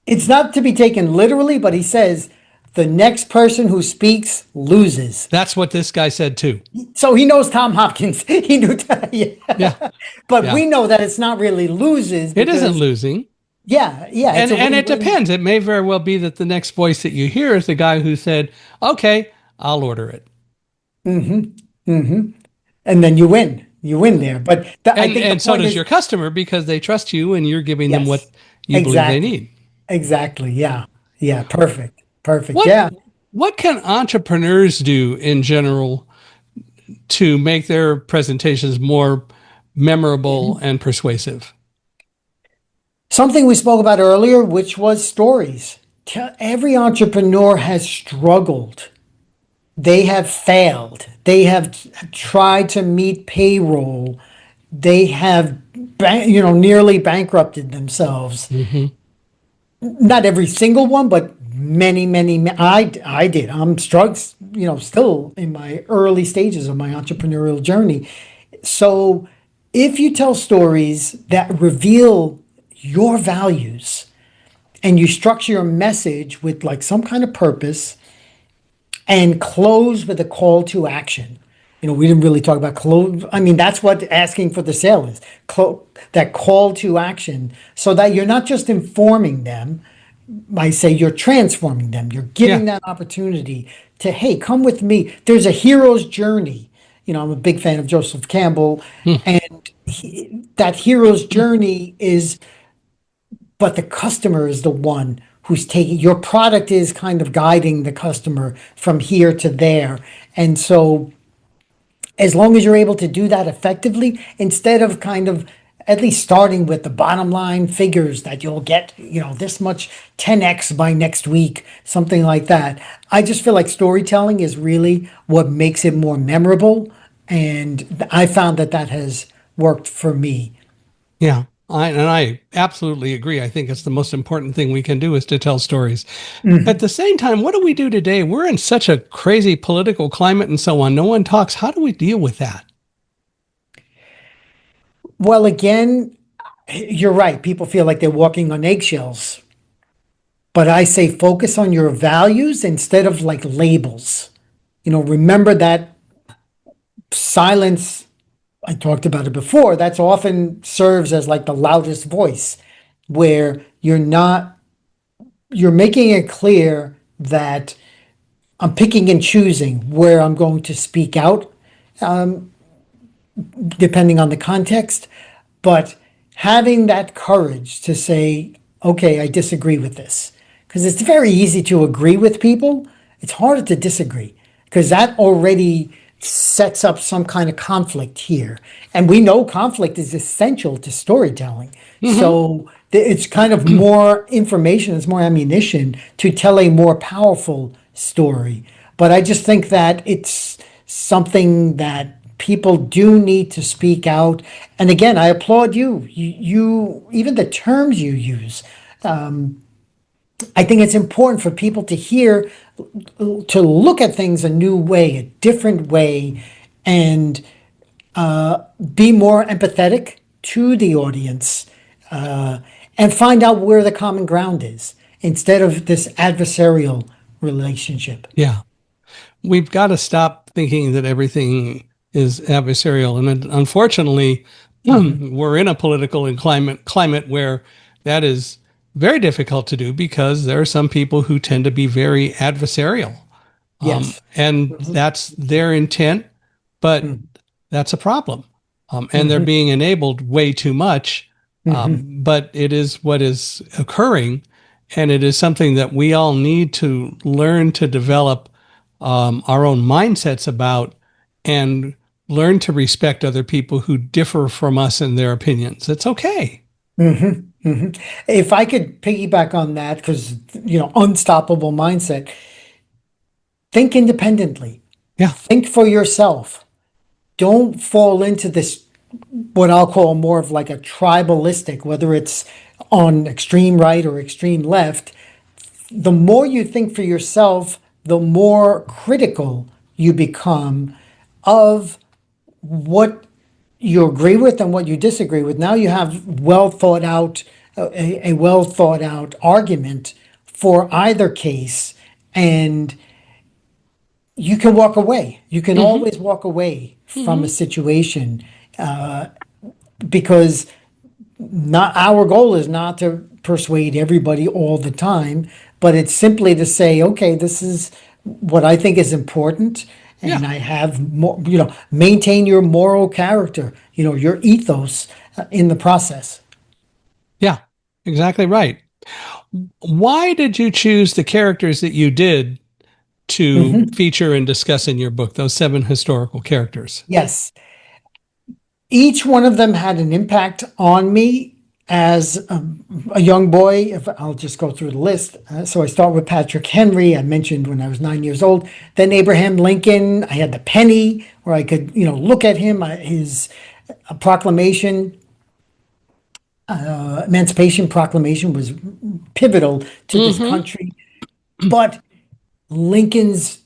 it's not to be taken literally, but he says the next person who speaks loses. that's what this guy said too. So he knows Tom Hopkins. He knew that. Yeah, Yeah. But yeah. we know that it's not really loses It isn't because, losing. yeah, it's a And it win-win. depends. It may very well be that the next voice that you hear is the guy who said, "Okay, I'll order it." And then you win. You win there. But I think the And so point does is, your customer because they trust you and you're giving them what yes, you believe they exactly. need. Exactly. Yeah. Yeah. Perfect. Perfect. What Yeah. what can entrepreneurs do in general to make their presentations more memorable and persuasive? Something we spoke about earlier, which was stories. Every entrepreneur has struggled. They have failed. They have tried to meet payroll. They have, nearly bankrupted themselves. Not every single one, but many, many. I did. I'm struggling, still in my early stages of my entrepreneurial journey. So, if you tell stories that reveal your values and you structure your message with like some kind of purpose and close with a call to action. We didn't really talk about close. I mean, that's what asking for the sale is. That call to action so that you're not just informing them. I say you're transforming them. You're Yeah. giving that opportunity to, hey, come with me. There's a hero's journey. I'm a big fan of Joseph Campbell. And that hero's journey is, but the customer is the one who's taking your product is kind of guiding the customer from here to there. And so as long as you're able to do that effectively, instead of kind of at least starting with the bottom line figures that you'll get, this much 10x by next week, something like that. I just feel like storytelling is really what makes it more memorable. And I found that has worked for me. Yeah. I absolutely agree. I think it's the most important thing we can do is to tell stories. At Mhm. the same time, what do we do today? We're in such a crazy political climate and so on. No one talks. How do we deal with that? Well, again, you're right. People feel like they're walking on eggshells. But I say focus on your values instead of like labels. Remember that silence, I talked about it before, that's often serves as like the loudest voice, where you're making it clear that I'm picking and choosing where I'm going to speak out, depending on the context. But having that courage to say, okay, I disagree with this. Because it's very easy to agree with people. It's harder to disagree because that already sets up some kind of conflict here. And we know conflict is essential to storytelling. Hmm. So it's kind of more information, it's more ammunition to tell a more powerful story. But I just think that it's something that people do need to speak out. And again, I applaud you. You even the terms you use. I think it's important for people to hear, to look at things a new way, a different way, and be more empathetic to the audience, and find out where the common ground is instead of this adversarial relationship. Yeah. We've got to stop thinking that everything is adversarial. And unfortunately, Mhm. we're in a political and climate where that is very difficult to do because there are some people who tend to be very adversarial. Yes. And Mhm. that's their intent, but Mhm. that's a problem. And they're Mhm. being enabled way too much. Mhm. But it is what is occurring. And it is something that we all need to learn to develop our own mindsets about and learn to respect other people who differ from us in their opinions. It's okay. Mhm. Mhm. If I could piggyback on that, because, unstoppable mindset, think independently, Yeah. think for yourself. Don't fall into this, what I'll call more of like a tribalistic, whether it's on extreme right or extreme left. The more you think for yourself, the more critical you become of what you agree with and what you disagree with. Now you have well thought out, a well thought out argument for either case, and you can walk away. You can Mm-hmm. always walk away from a Mm-hmm. situation, because not our goal is not to persuade everybody all the time, but it's simply to say, okay, this is what I think is important, Yeah. and I have more, maintain your moral character, your ethos, in the process. Yeah. Exactly right. Why did you choose the characters that you did to Mhm. feature and discuss in your book, those seven historical characters? Yes. Each one of them had an impact on me as a young boy. If I'll just go through the list. So I start with Patrick Henry. I mentioned when I was 9 years old. Then Abraham Lincoln. I had the penny where I could, look at him. His proclamation, Emancipation Proclamation, was pivotal to this Mm-hmm. country. But Lincoln's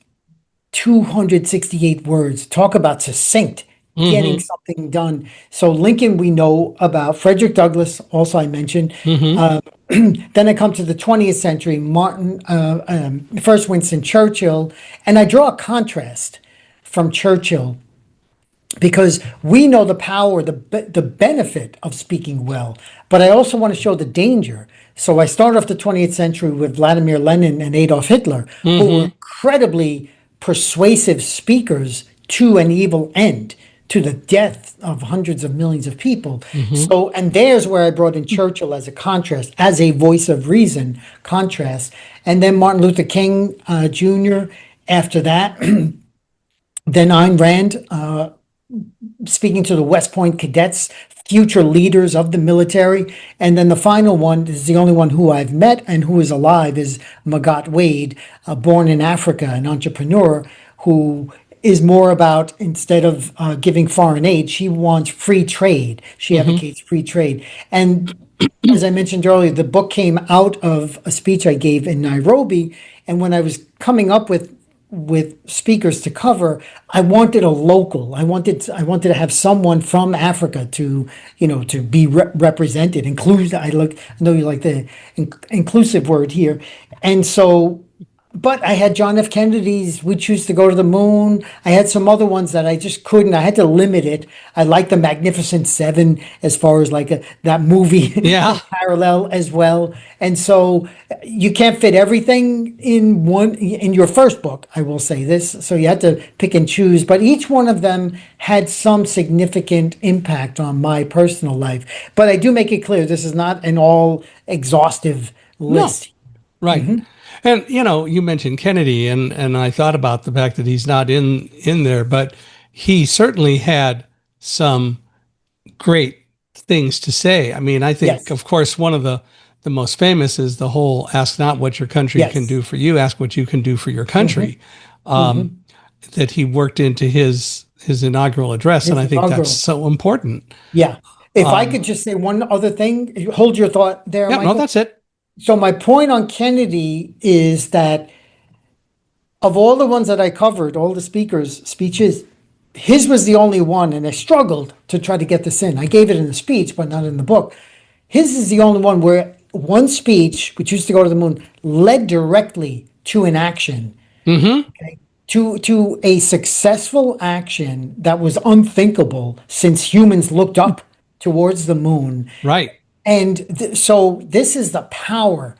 268 words. Talk about succinct, getting Mm-hmm. something done. So Lincoln, we know about. Frederick Douglass, also I mentioned. Mm-hmm. Then I come to the 20th century, first Winston Churchill, and I draw a contrast from Churchill because we know the power, the benefit of speaking well, but I also want to show the danger. So I start off the 20th century with Vladimir Lenin and Adolf Hitler, who were Mm-hmm. incredibly persuasive speakers to an evil end, to the death of hundreds of millions of people. Mm-hmm. So, and there's where I brought in Churchill as a contrast, as a voice of reason contrast. And then Martin Luther King, Jr. After that, then Ayn Rand, speaking to the West Point cadets, future leaders of the military. And then the final one is the only one who I've met and who is alive is Magat Wade, born in Africa, an entrepreneur who is more about, instead of giving foreign aid, she wants free trade. She advocates free trade. And as I mentioned earlier, the book came out of a speech I gave in Nairobi. And when I was coming up with speakers to cover, I wanted a local. I wanted to have someone from Africa to, to be represented. Include. I know you like the inclusive word here, and so. But I had John F. Kennedy's "We Choose to Go to the Moon." I had some other ones that I just couldn't. I had to limit it. I like the Magnificent Seven as far as like that movie Yeah. parallel as well. And so you can't fit everything in your first book. I will say this. So you had to pick and choose. But each one of them had some significant impact on my personal life. But I do make it clear this is not an all exhaustive No. list. Right. And you mentioned Kennedy, and I thought about the fact that he's not in there, but he certainly had some great things to say. I mean, I think, Yes. of course, one of the most famous is the whole "ask not what your country can Yes. do for you, ask what you can do for your country," hmm that he worked into his inaugural address, and His I think that's inaugural. so important. Yeah. If I could just say one other thing, hold your thought there, Yeah, no, Michael. that's it. So my point on Kennedy is that of all the ones that I covered, all the speakers' speeches, his was the only one, and I struggled to try to get this in. I gave it in the speech, but not in the book. His is the only one where one speech, which used to go to the moon, led directly to an action, okay? To a successful action that was unthinkable since humans looked up towards the moon. Right. And so this is the power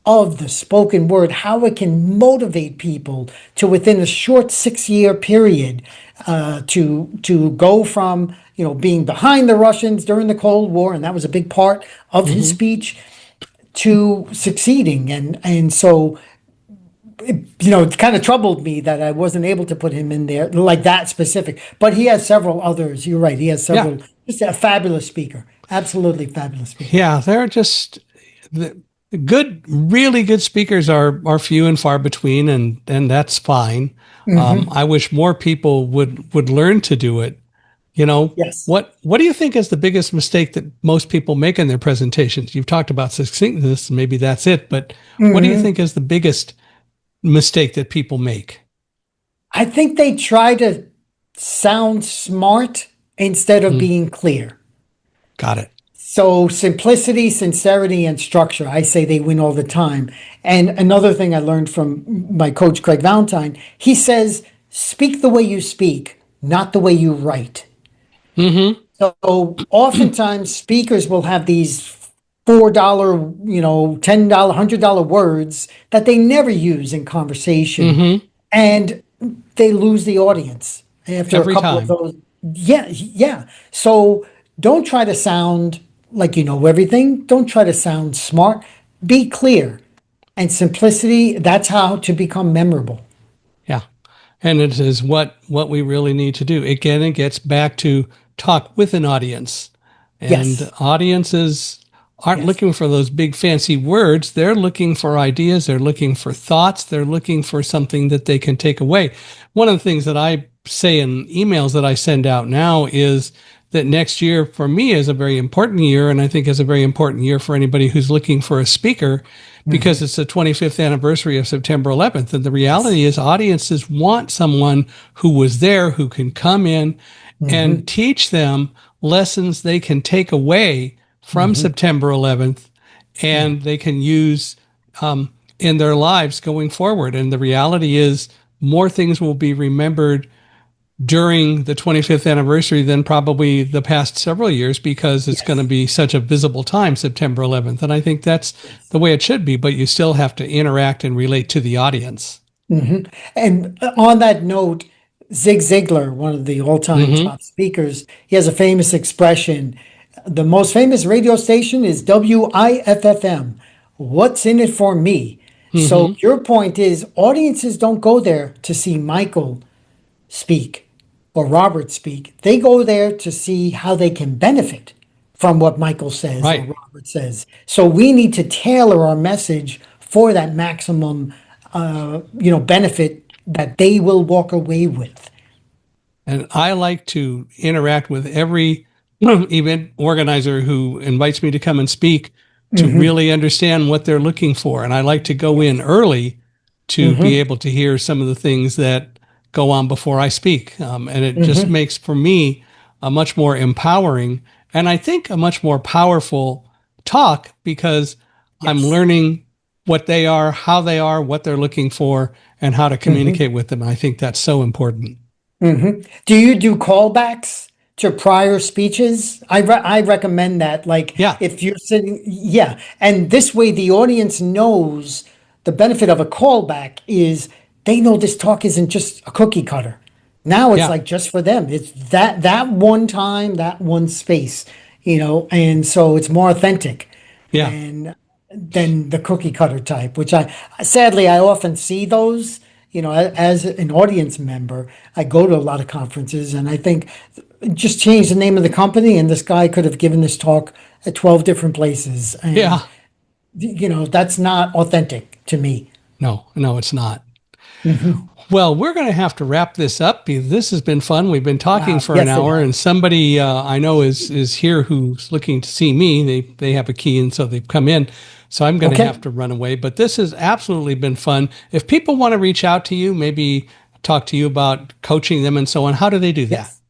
of the spoken word, how it can motivate people to, within a short 6 year period, to go from being behind the Russians during the Cold War, and that was a big part of his speech, to succeeding. And so it kind of troubled me that I wasn't able to put him in there like that specific. But he has several others. You're right. He has Yeah. several. Just a fabulous speaker. Absolutely fabulous speaker. Yeah, they're just the really good speakers are few and far between, and that's fine. I wish more people would learn to do it. Yes. What do you think is the biggest mistake that most people make in their presentations? You've talked about succinctness, maybe that's it, but what do you think is the biggest mistake that people make? I think they try to sound smart instead of being clear. Got it. So simplicity, sincerity, and structure, I say they win all the time. And another thing I learned from my coach, Craig Valentine, he says, speak the way you speak, not the way you write. So oftentimes speakers will have these $4, $10, $100 words that they never use in conversation. And they lose the audience after a Every couple of time. those. Yeah, yeah. So don't try to sound like you know everything. Don't try to sound smart. Be clear. And simplicity, that's how to become memorable. Yeah. And it is what we really need to do. Again, it gets back to talk with an audience. And Yes. audiences aren't Yes. looking for those big fancy words. They're looking for ideas. They're looking for thoughts. They're looking for something that they can take away. One of the things that I say in emails that I send out now is that next year for me is a very important year, and I think is a very important year for anybody who's looking for a speaker, because it's the 25th anniversary of September 11th. And the reality is audiences want someone who was there, who can come in and teach them lessons they can take away from September 11th, and they can use in their lives going forward. And the reality is more things will be remembered during the 25th anniversary than probably the past several years, because it's going to be such a visible time, September 11th. And I think that's the way it should be, but you still have to interact and relate to the audience. And on that note, Zig Ziglar, one of the all-time top speakers, he has a famous expression. The most famous radio station is WIFFM. What's in it for me? So your point is audiences don't go there to see Michael speak or Robert speak. They go there to see how they can benefit from what Michael says Right. or Robert says. So we need to tailor our message for that maximum benefit that they will walk away with. And I like to interact with every event organizer who invites me to come and speak to Hmm. really understand what they're looking for. And I like to go in early to be Hmm. able to hear some of the things that go on before I speak. And it just Hmm. makes for me a much more empowering and I think a much more powerful talk because I'm Yes. learning what they are, how they are, what they're looking for, and how to Hmm. communicate with them. I think that's so important. Hmm. Do you do callbacks to prior speeches? I recommend that. Like Yeah, if you're sitting, yeah, and this way the audience knows the benefit of a callback is they know this talk isn't just a cookie cutter. Now it's yeah, like just for them. It's that one time, that one space, and so it's more authentic yeah. than the cookie cutter type, which I sadly I often see those. As an audience member, I go to a lot of conferences, and I think just change the name of the company, and this guy could have given this talk at 12 different places, and Yeah. that's not authentic to me. No, no, it's not. Hmm. Well, we're going to have to wrap this up because this has been fun. We've been talking for an Yes, it hour, has. and somebody I know is here who's looking to see me. They have a key, and so they've come in. So I'm going to have Okay. to run away. But this has absolutely been fun. If people want to reach out to you, maybe talk to you about coaching them and so on, how do they do that? Yes.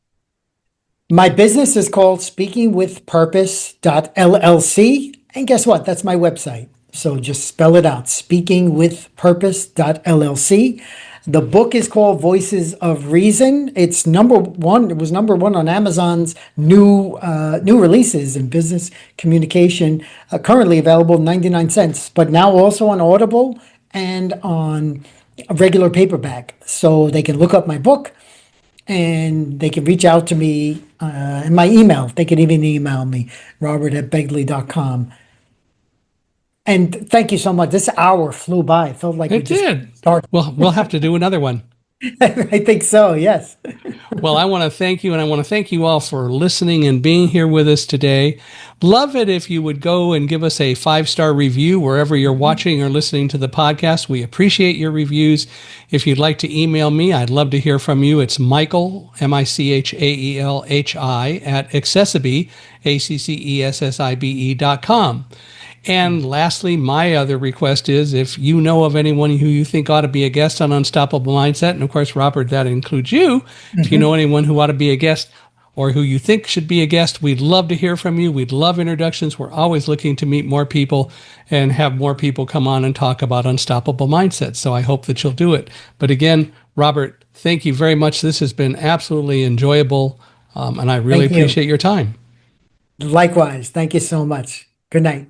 My business is called speakingwithpurpose.llc. And guess what? That's my website. So just spell it out, speakingwithpurpose.llc. The book is called Voices of Reason. It's number one. It was number one on Amazon's new releases in business communication. Currently available 99 cents, but now also on Audible and on a regular paperback. So they can look up my book and they can reach out to me in my email. They can even email me, robert@begley.com. And thank you so much. This hour flew by. It felt like we It just did. started. Well, we'll have to do another one. I think so, yes. Well, I want to thank you, and I want to thank you all for listening and being here with us today. Love it if you would go and give us a 5-star review wherever you're watching or listening to the podcast. We appreciate your reviews. If you'd like to email me, I'd love to hear from you. It's Michael, Michaelhi, at accessibe, accessibe.com. And lastly, my other request is if you know of anyone who you think ought to be a guest on Unstoppable Mindset, and of course, Robert, that includes you. If you know Mhm. anyone who ought to be a guest or who you think should be a guest, we'd love to hear from you. We'd love introductions. We're always looking to meet more people and have more people come on and talk about Unstoppable Mindset. So I hope that you'll do it. But again, Robert, thank you very much. This has been absolutely enjoyable, and I really Thank you. appreciate your time. Likewise. Thank you so much. Good night.